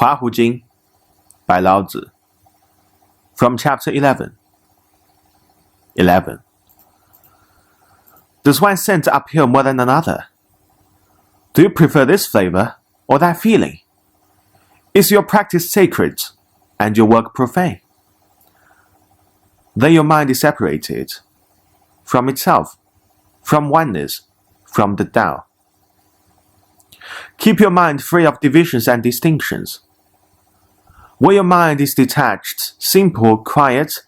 华胡经 by Lao Tzu. From chapter 11. 11. Does one scent appeal more than another? Do you prefer this flavor or that feeling? Is your practice sacred and your work profane? Then your mind is separated from itself, from oneness, from the Tao. Keep your mind free of divisions and distinctions. When your mind is detached, simple, quiet,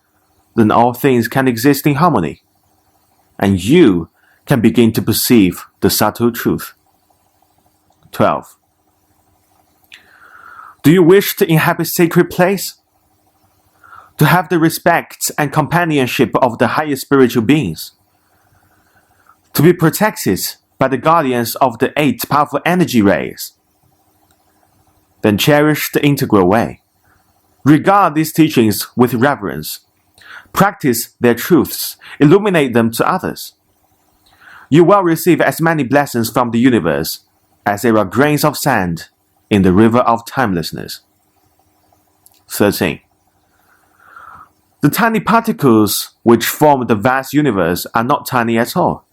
then all things can exist in harmony, and you can begin to perceive the subtle truth. 12. Do you wish to inhabit sacred place? To have the respect and companionship of the higher spiritual beings? To be protected by the guardians of the 8 powerful energy rays? Then cherish the integral way. Regard these teachings with reverence. Practice their truths. Illuminate them to others. You will receive as many blessings from the universe as there are grains of sand in the river of timelessness. 13. The tiny particles which form the vast universe are not tiny at all.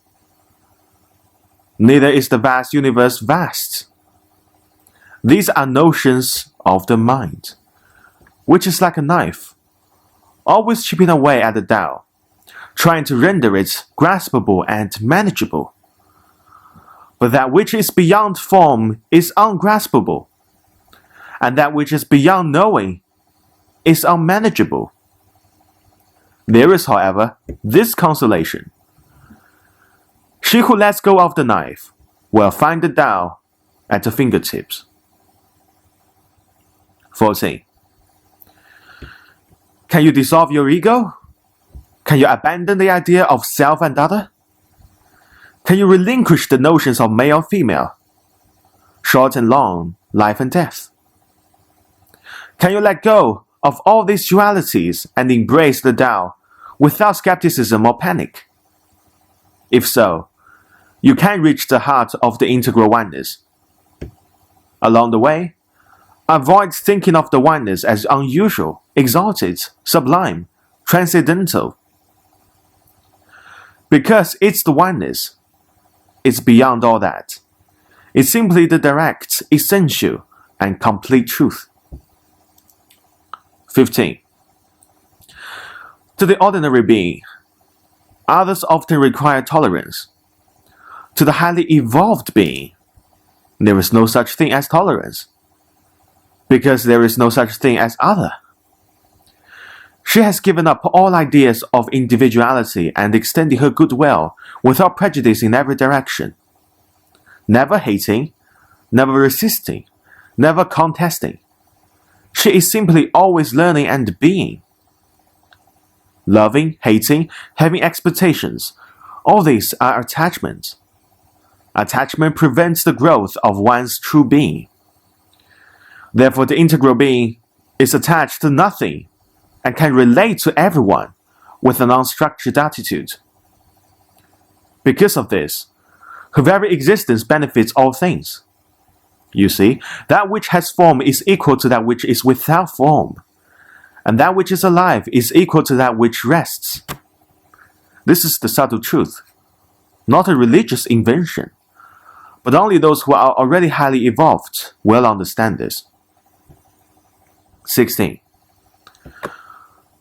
Neither is the vast universe vast. These are notions of the mind, which is like a knife, always chipping away at the Tao, trying to render it graspable and manageable. But that which is beyond form is ungraspable, and that which is beyond knowing is unmanageable. There is, however, this consolation. She who lets go of the knife will find the Tao at the fingertips. 14. Can you dissolve your ego? Can you abandon the idea of self and other? Can you relinquish the notions of male and female, short and long, life and death? Can you let go of all these dualities and embrace the Tao without skepticism or panic? If so, you can reach the heart of the integral oneness. Along the way, avoid thinking of the oneness as unusual, exalted, sublime, transcendental. Because it's the oneness, it's beyond all that. It's simply the direct, essential, and complete truth. 15. To the ordinary being, others often require tolerance. To the highly evolved being, there is no such thing as tolerance, because there is no such thing as other. She has given up all ideas of individuality and extending her goodwill without prejudice in every direction, never hating, never resisting, never contesting. She is simply always learning and being. Loving, hating, having expectations, all these are attachments. Attachment prevents the growth of one's true being. Therefore, the integral being is attached to nothing and can relate to everyone with an unstructured attitude. Because of this, her very existence benefits all things. You see, that which has form is equal to that which is without form, and that which is alive is equal to that which rests. This is the subtle truth, not a religious invention, but only those who are already highly evolved will understand this. 16.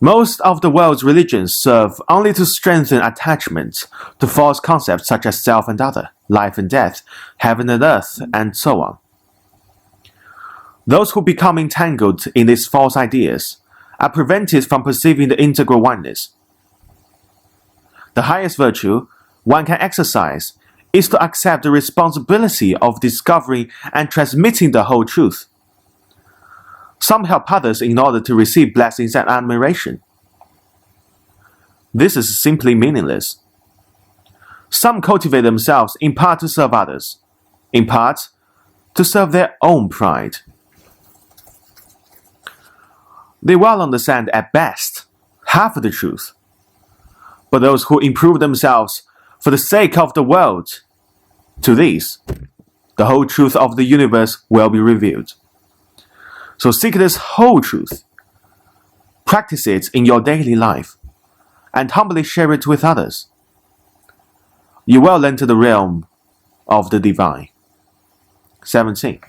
Most of the world's religions serve only to strengthen attachment to false concepts such as self and other, life and death, heaven and earth, and so on. Those who become entangled in these false ideas are prevented from perceiving the integral oneness. The highest virtue one can exercise is to accept the responsibility of discovering and transmitting the whole truth. Some help others in order to receive blessings and admiration. This is simply meaningless. Some cultivate themselves in part to serve others, in part to serve their own pride. They will understand at best half of the truth. But those who improve themselves for the sake of the world, to these, the whole truth of the universe will be revealed. So seek this whole truth. Practice it in your daily life, and humbly share it with others. You will enter the realm of the divine. 17.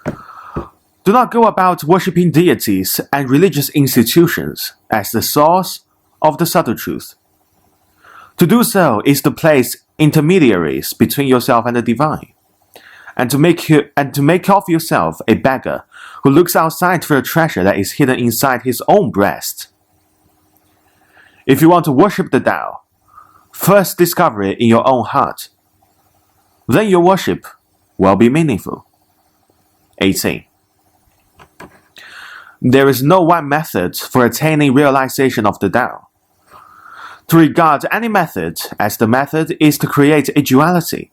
Do not go about worshipping deities and religious institutions as the source of the subtle truth. To do so is to place intermediaries between yourself and the divine, and to make of yourself a beggar who looks outside for a treasure that is hidden inside his own breast. If you want to worship the Tao, first discover it in your own heart. Then your worship will be meaningful. 18. There is no one method for attaining realization of the Tao. To regard any method as the method is to create a duality,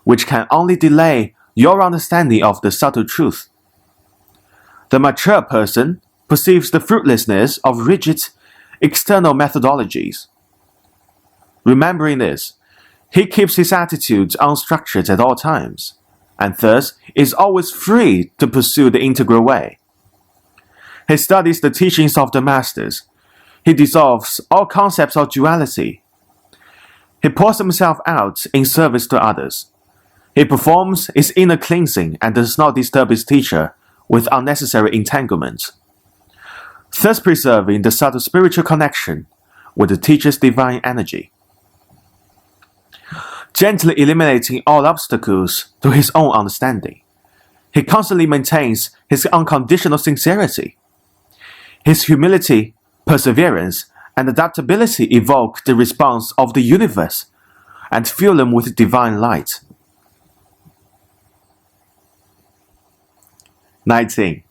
which can only delay your understanding of the subtle truth. The mature person perceives the fruitlessness of rigid external methodologies. Remembering this, he keeps his attitude unstructured at all times, and thus is always free to pursue the integral way. He studies the teachings of the masters. He dissolves all concepts of duality. He pours himself out in service to others. He performs his inner cleansing and does not disturb his teacher with unnecessary entanglement, thus preserving the subtle spiritual connection with the teacher's divine energy. Gently eliminating all obstacles to his own understanding, he constantly maintains his unconditional sincerity. His humility, perseverance, and adaptability evoke the response of the universe and fill them with divine light. 19.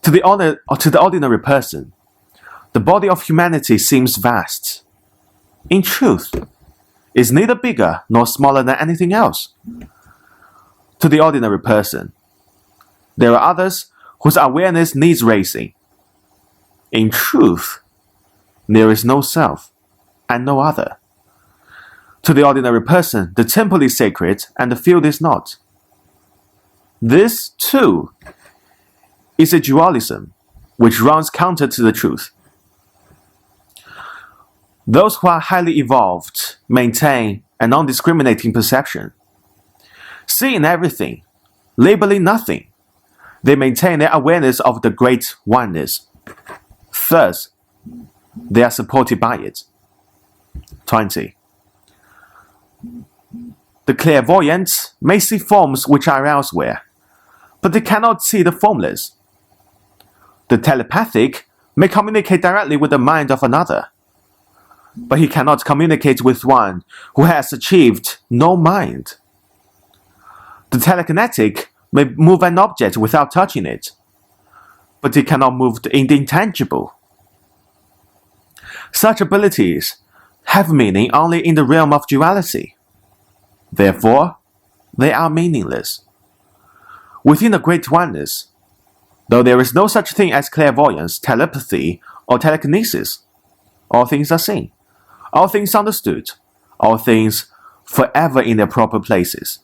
To the ordinary person, the body of humanity seems vast. In truth, it is neither bigger nor smaller than anything else. To the ordinary person, there are others whose awareness needs raising. In truth, there is no self and no other. To the ordinary person, the temple is sacred and the field is not. This, too, is a dualism which runs counter to the truth. Those who are highly evolved maintain a non-discriminating perception. Seeing everything, labeling nothing, they maintain their awareness of the great oneness. Thus, they are supported by it. 20. The clairvoyant may see forms which are elsewhere, but they cannot see the formless. The telepathic may communicate directly with the mind of another, but he cannot communicate with one who has achieved no mind. The telekinetic may move an object without touching it, but he cannot move the intangible. Such abilities have meaning only in the realm of duality. Therefore, they are meaningless. Within the great oneness, though there is no such thing as clairvoyance, telepathy, or telekinesis, all things are seen, all things understood, all things forever in their proper places.